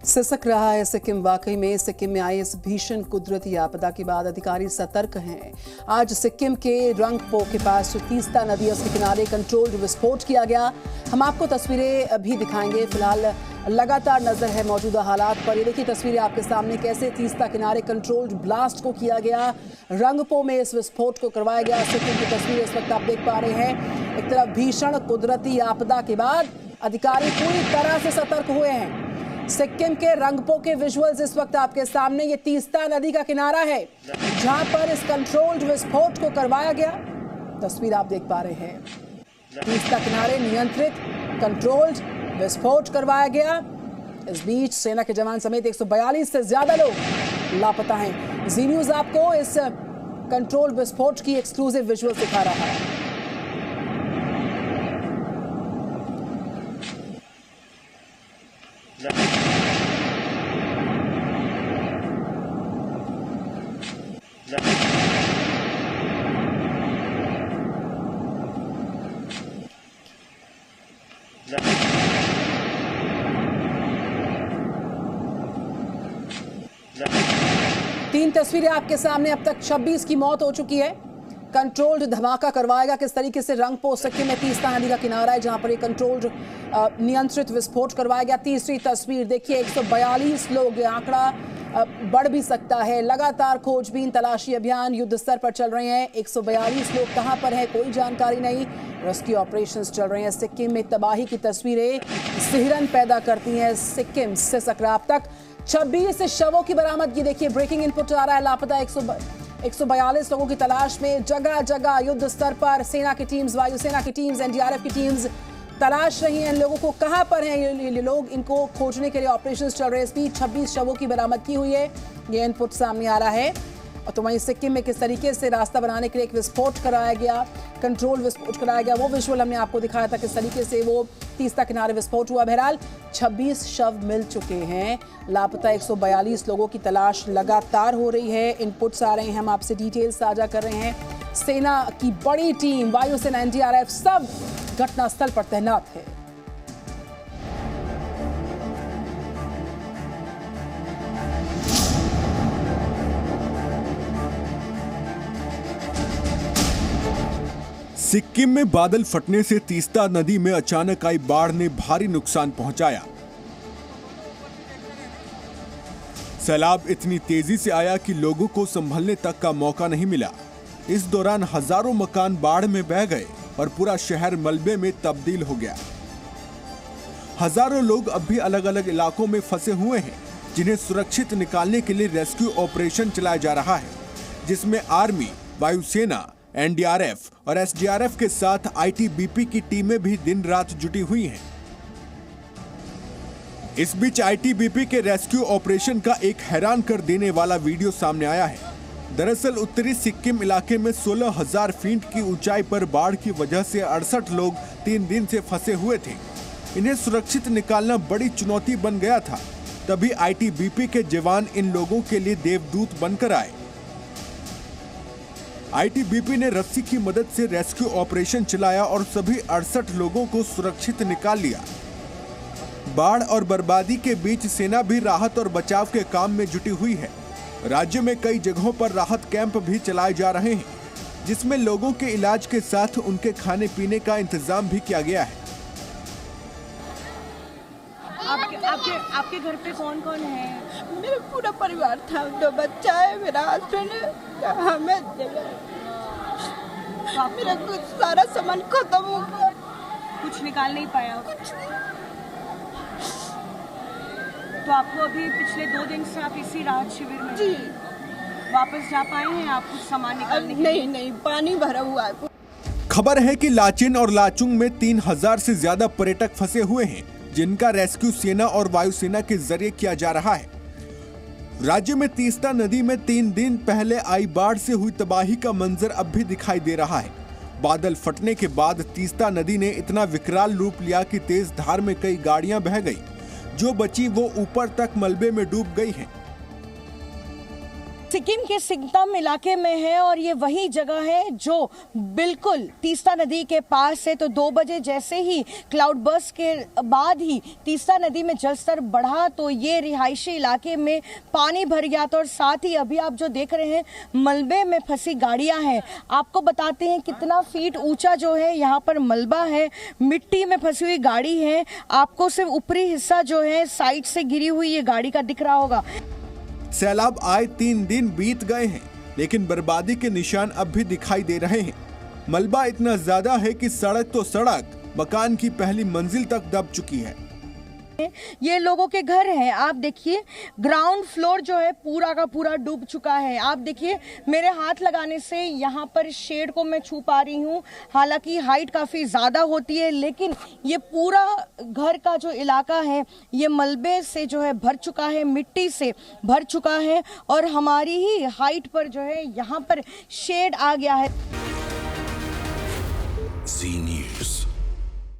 सिसक रहा है सिक्किम। वाकई में सिक्किम में आई इस भीषण कुदरती आपदा के बाद अधिकारी सतर्क हैं। आज सिक्किम के रंगपो के पास तीस्ता नदी के किनारे कंट्रोल्ड विस्फोट किया गया। हम आपको तस्वीरें भी दिखाएंगे। फिलहाल लगातार नजर है मौजूदा हालात पर। ये देखिए तस्वीरें आपके सामने, कैसे तीस्ता किनारे कंट्रोल्ड ब्लास्ट को किया गया, रंगपो में इस विस्फोट को करवाया गया। सिक्किम की तस्वीरें इस वक्त आप देख पा रहे हैं। एक तरफ भीषण कुदरती आपदा के बाद अधिकारी पूरी तरह से सतर्क हुए हैं। सिक्किम के रंगपो के विजुअल्स इस वक्त आपके सामने। ये तीस्ता नदी का किनारा है जहां पर इस कंट्रोल्ड विस्फोट को करवाया गया। तस्वीर आप देख पा रहे हैं। तीस्ता किनारे नियंत्रित कंट्रोल्ड विस्फोट करवाया गया। इस बीच सेना के जवान समेत 142 से ज्यादा लोग लापता हैं। जी न्यूज आपको इस कंट्रोल्ड विस्फोट की एक्सक्लूसिव विजुअल दिखा रहा है। तीन तस्वीरें आपके सामने। अब तक 26 की मौत हो चुकी है। कंट्रोल्ड धमाका करवाएगा किस तरीके से रंगपो सिक्किम में तीस्ता नदी का किनारा है जहां पर ये कंट्रोल्ड नियंत्रित विस्फोट करवाया गया। तीसरी तस्वीर देखिए, 142 लोग, आंकड़ा बढ़ भी सकता है। लगातार खोजबीन तलाशी अभियान युद्ध स्तर पर चल रहे हैं। 142 लोग कहां पर हैं कोई जानकारी नहीं। रेस्क्यू ऑपरेशंस चल रहे हैं। सिक्किम में तबाही की तस्वीरें सिहरन पैदा करती हैं। सिक्किम से सकराब तक 26 शवों की बरामदगी। देखिए ब्रेकिंग इनपुट आ रहा है। लापता 142 लोगों की तलाश में जगह जगह युद्ध स्तर पर सेना की टीम्स, वायुसेना की टीम्स, एनडीआरएफ की टीम्स तलाश रही हैं। इन लोगों को कहां पर हैं ये लोग, इनको खोजने के लिए ऑपरेशंस चल रहे हैं। इस बीच 26 शवों की बरामदगी हुई है। ये इनपुट सामने आ रहा है। और तो वहीं सिक्किम में किस तरीके से रास्ता बनाने के लिए एक विस्फोट कराया गया, कंट्रोल विस्फोट कराया गया, वो विजुअल हमने आपको दिखाया था किस तरीके से वो तीस्ता किनारे विस्फोट हुआ। बहरहाल 26 शव मिल चुके हैं। लापता 142 लोगों की तलाश लगातार हो रही है। इनपुट्स आ रहे हैं, हम आपसे डिटेल्स साझा कर रहे हैं। सेना की बड़ी टीम, वायुसेना, एनडीआरएफ सब घटनास्थल पर तैनात है। सिक्किम में बादल फटने से तीस्ता नदी में अचानक आई बाढ़ ने भारी नुकसान पहुंचाया। सैलाब इतनी तेजी से आया कि लोगों को संभलने तक का मौका नहीं मिला। इस दौरान हजारों मकान बाढ़ में बह गए और पूरा शहर मलबे में तब्दील हो गया। हजारों लोग अब भी अलग अलग इलाकों में फंसे हुए हैं, जिन्हें सुरक्षित निकालने के लिए रेस्क्यू ऑपरेशन चलाया जा रहा है, जिसमें आर्मी, वायुसेना, एनडीआरएफ और एसडीआरएफ के साथ आईटीबीपी की टीमें भी दिन रात जुटी हुई हैं। इस बीच आईटीबीपी के रेस्क्यू ऑपरेशन का एक हैरान कर देने वाला वीडियो सामने आया है। दरअसल उत्तरी सिक्किम इलाके में 16,000 फीट की ऊंचाई पर बाढ़ की वजह से 68 लोग 3 दिन से फंसे हुए थे। इन्हें सुरक्षित निकालना बड़ी चुनौती बन गया था। तभी आईटीबीपी के जवान इन लोगों के लिए देवदूत बनकर आए। आईटीबीपी ने रस्सी की मदद से रेस्क्यू ऑपरेशन चलाया और सभी 68 लोगों को सुरक्षित निकाल लिया। बाढ़ और बर्बादी के बीच सेना भी राहत और बचाव के काम में जुटी हुई है। राज्य में कई जगहों पर राहत कैंप भी चलाए जा रहे हैं, जिसमें लोगों के इलाज के साथ उनके खाने पीने का इंतजाम भी किया गया है। आपके घर पे कौन कौन है? मेरा पूरा परिवार था, 2 बच्चा है, मेरा हस्बैंड है, मेरा कुछ सारा सामान खत्म हो गया। कुछ निकाल नहीं पाया कुछ। तो आपको अभी पिछले 2 दिन से आप इसी राहत शिविर में जी वापस जा पाए हैं? आप कुछ सामान निकालने के लिए? नहीं, पानी भरा हुआ है। खबर है कि लाचेन और लाचुंग में 3000 से ज्यादा पर्यटक फंसे हुए हैं, जिनका रेस्क्यू सेना और वायुसेना के जरिए किया जा रहा है। राज्य में तीस्ता नदी में 3 दिन पहले आई बाढ़ से हुई तबाही का मंजर अब भी दिखाई दे रहा है। बादल फटने के बाद तीस्ता नदी ने इतना विकराल रूप लिया कि तेज धार में कई गाड़ियां बह गई। जो बची वो ऊपर तक मलबे में डूब गई हैं। सिक्किम के सिंगतम इलाके में है और ये वही जगह है जो बिल्कुल तीस्ता नदी के पास है। तो 2 बजे जैसे ही क्लाउड बर्स्ट के बाद ही तीस्ता नदी में जलस्तर बढ़ा तो ये रिहायशी इलाके में पानी भर गया था और साथ ही अभी आप जो देख रहे हैं मलबे में फंसी गाड़ियां हैं। आपको बताते हैं कितना फीट ऊंचा जो है यहाँ पर मलबा है, मिट्टी में फंसी हुई गाड़ी है। आपको सिर्फ ऊपरी हिस्सा जो है साइड से गिरी हुई ये गाड़ी का दिख रहा होगा। सैलाब आए 3 दिन बीत गए हैं, लेकिन बर्बादी के निशान अब भी दिखाई दे रहे हैं। मलबा इतना ज्यादा है कि सड़क तो सड़क मकान की पहली मंजिल तक दब चुकी है। ये लोगों के घर हैं। आप देखिए ग्राउंड फ्लोर जो है पूरा का पूरा डूब चुका है। आप देखिए मेरे हाथ लगाने से यहाँ पर शेड को मैं छू पा रही हूँ। हालांकि हाइट काफ़ी ज़्यादा होती है, लेकिन ये पूरा घर का जो इलाका है ये मलबे से जो है भर चुका है, मिट्टी से भर चुका है और हमारी ही हाइट पर जो है यहाँ पर शेड आ गया है।